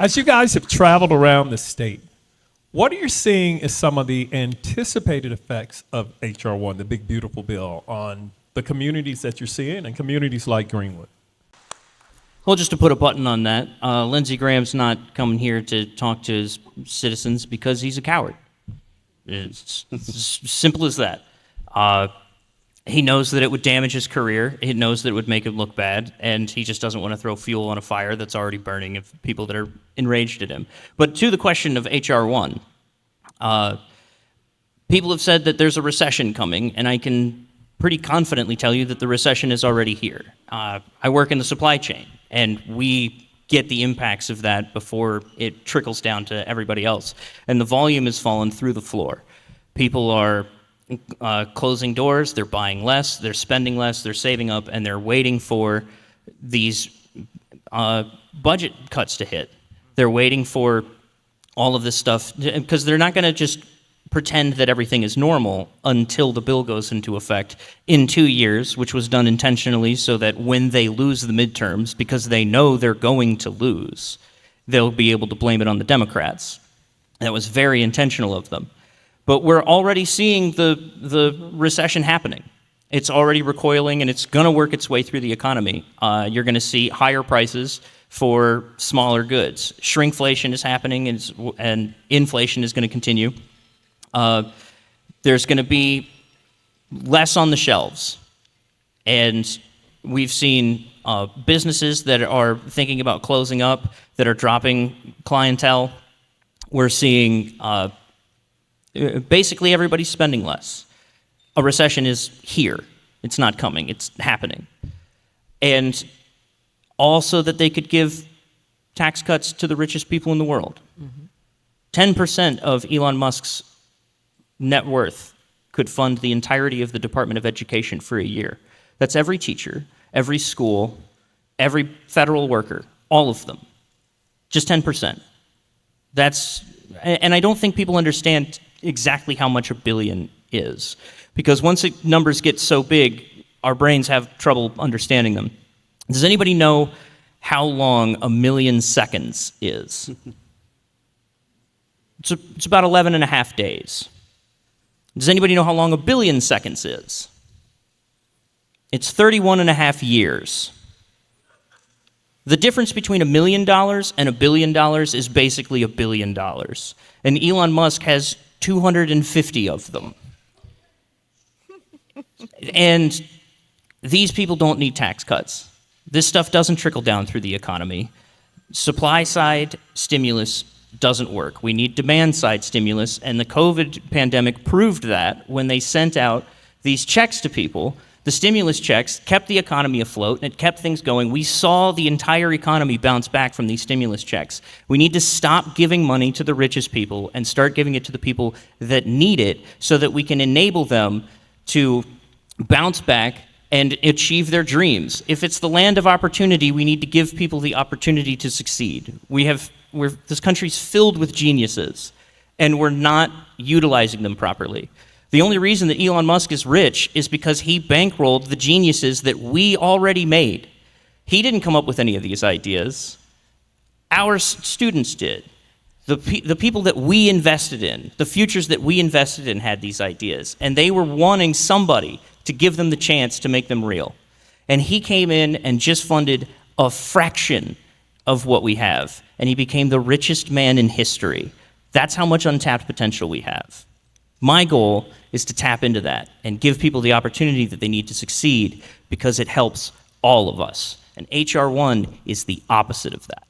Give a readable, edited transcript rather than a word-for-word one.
As you guys have traveled around the state, what are you seeing as some of the anticipated effects of H.R. 1, the big beautiful bill, on the communities that you're seeing and communities like Greenwood? Well, just to put a button on that, Lindsey Graham's not coming here to talk to his citizens because he's a coward. It's simple as that. He knows that it would damage his career. He knows that it would make him look bad, and he just doesn't want to throw fuel on a fire that's already burning of people that are enraged at him. But to the question of H.R. 1, people have said that there's a recession coming, and I can pretty confidently tell you that the recession is already here. I work in the supply chain, and we get the impacts of that before it trickles down to everybody else. And the volume has fallen through the floor. People are closing doors, they're buying less, they're spending less, they're saving up, and they're waiting for these budget cuts to hit. They're waiting for all of this stuff, because they're not going to just pretend that everything is normal until the bill goes into effect in 2 years, which was done intentionally so that when they lose the midterms, because they know they're going to lose, they'll be able to blame it on the Democrats. That was very intentional of them. But we're already seeing the recession happening. It's already recoiling, and it's going to work its way through the economy. You're going to see higher prices for smaller goods. Shrinkflation is happening, and inflation is going to continue. There's going to be less on the shelves. And we've seen businesses that are thinking about closing up, that are dropping clientele. We're seeing basically everybody's spending less. A recession is here. It's not coming. It's happening. And also that they could give tax cuts to the richest people in the world. 10% of Elon Musk's net worth could fund the entirety of the Department of Education for a year. That's every teacher, every school, every federal worker, all of them. Just 10%. And I don't think people understand exactly how much a billion is, because once numbers get so big, our brains have trouble understanding them. Does anybody know how long a million seconds is? It's about 11 and a half days. Does anybody know how long a billion seconds is? It's 31 and a half years. The difference between $1 million and $1 billion is basically $1 billion. And Elon Musk has 250 of them. And these people don't need tax cuts. This stuff doesn't trickle down through the economy. Supply side stimulus doesn't work. We need demand side stimulus, and the COVID pandemic proved that when they sent out these checks to people. The stimulus checks kept the economy afloat, and it kept things going. We saw the entire economy bounce back from these stimulus checks. We need to stop giving money to the richest people and start giving it to the people that need it so that we can enable them to bounce back and achieve their dreams. If it's the land of opportunity, we need to give people the opportunity to succeed. This country's filled with geniuses, and we're not utilizing them properly. The only reason that Elon Musk is rich is because he bankrolled the geniuses that we already made. He didn't come up with any of these ideas. Our students did. The people that we invested in, the futures that we invested in had these ideas, and they were wanting somebody to give them the chance to make them real. And he came in and just funded a fraction of what we have, and he became the richest man in history. That's how much untapped potential we have. My goal is to tap into that and give people the opportunity that they need to succeed, because it helps all of us. And H.R. 1 is the opposite of that.